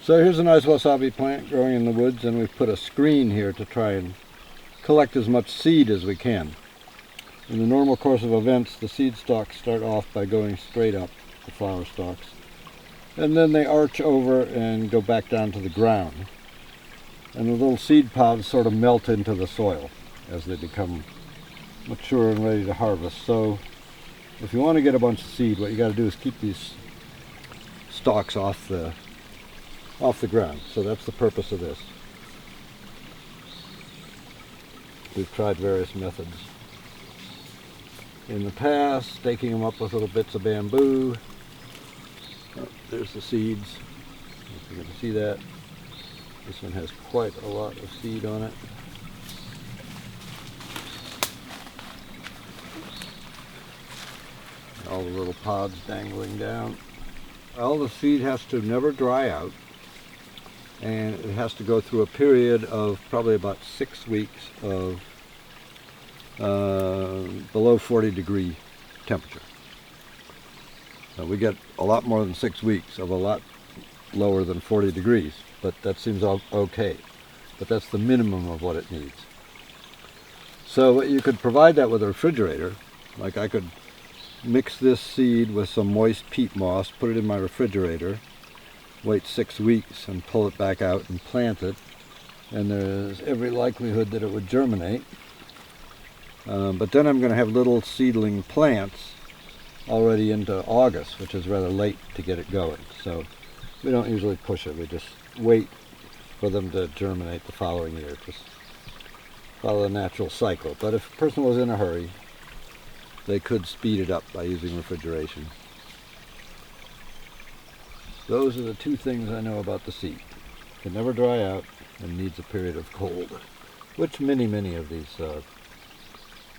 So here's a nice wasabi plant growing in the woods, and we've put a screen here to try and collect as much seed as we can. In the normal course of events, the seed stalks start off by going straight up, the flower stalks, and then they arch over and go back down to the ground. And the little seed pods sort of melt into the soil as they become mature and ready to harvest. So if you want to get a bunch of seed, what you got to do is keep these stalks off the ground. So that's the purpose of this. We've tried various methods in the past, staking them up with little bits of bamboo. Oh, there's the seeds. If you can see that. This one has quite a lot of seed on it. All the little pods dangling down. All the seed has to never dry out, and it has to go through a period of probably about 6 weeks of below 40-degree temperature. We get a lot more than 6 weeks of a lot lower than 40 degrees, but that seems okay. But that's the minimum of what it needs. So you could provide that with a refrigerator. Like I could mix this seed with some moist peat moss, put it in my refrigerator, wait 6 weeks and pull it back out and plant it, and there's every likelihood that it would germinate. But then I'm going to have little seedling plants already into August, which is rather late to get it going. So we don't usually push it, we just wait for them to germinate the following year. Just follow the natural cycle. But if a person was in a hurry, they could speed it up by using refrigeration. Those are the two things I know about the seed. It can never dry out and needs a period of cold, which many of these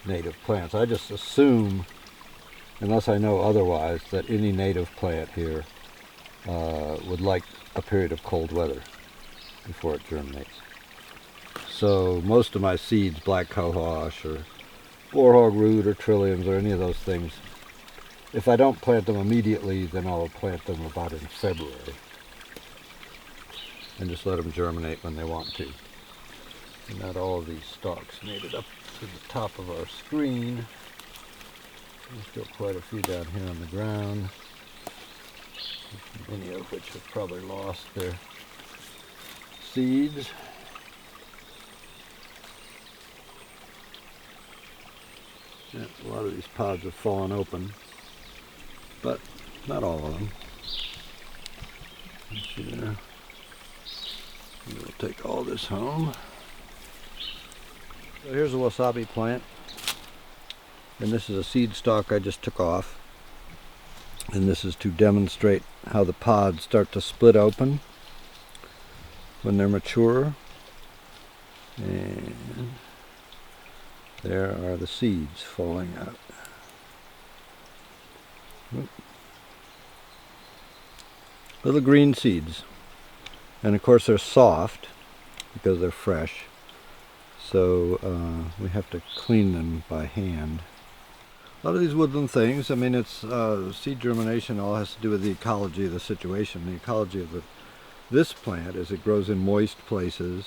native plants. I just assume, unless I know otherwise, that any native plant here would like a period of cold weather before it germinates. So most of my seeds, black cohosh or boarhog root or trilliums or any of those things, if I don't plant them immediately, then I'll plant them about in February and just let them germinate when they want to. And not all of these stalks made it up to the top of our screen. There's still quite a few down here on the ground, many of which have probably lost their seeds. Yeah, a lot of these pods have fallen open, but not all of them. Let's see there. We'll take all this home. So here's a wasabi plant, and this is a seed stalk I just took off, and this is to demonstrate how the pods start to split open when they're mature. And there are the seeds falling out. Oop. Little green seeds, and of course they're soft because they're fresh. So we have to clean them by hand. A lot of these woodland things, I mean, it's seed germination all has to do with the ecology of the situation. The ecology of this plant is it grows in moist places.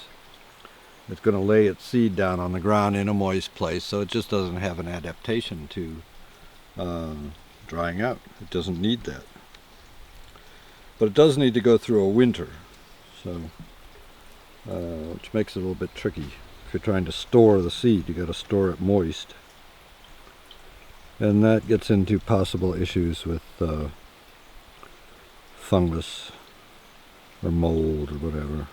It's going to lay its seed down on the ground in a moist place, so it just doesn't have an adaptation to drying out. It doesn't need that. But it does need to go through a winter, so which makes it a little bit tricky. If you're trying to store the seed, you got to store it moist, and that gets into possible issues with fungus or mold or whatever.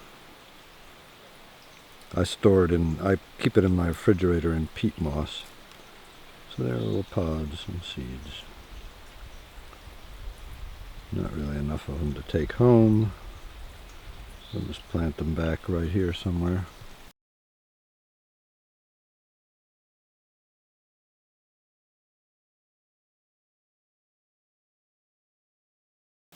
I keep it in my refrigerator in peat moss. So there are little pods and seeds. Not really enough of them to take home. I'll just plant them back right here somewhere.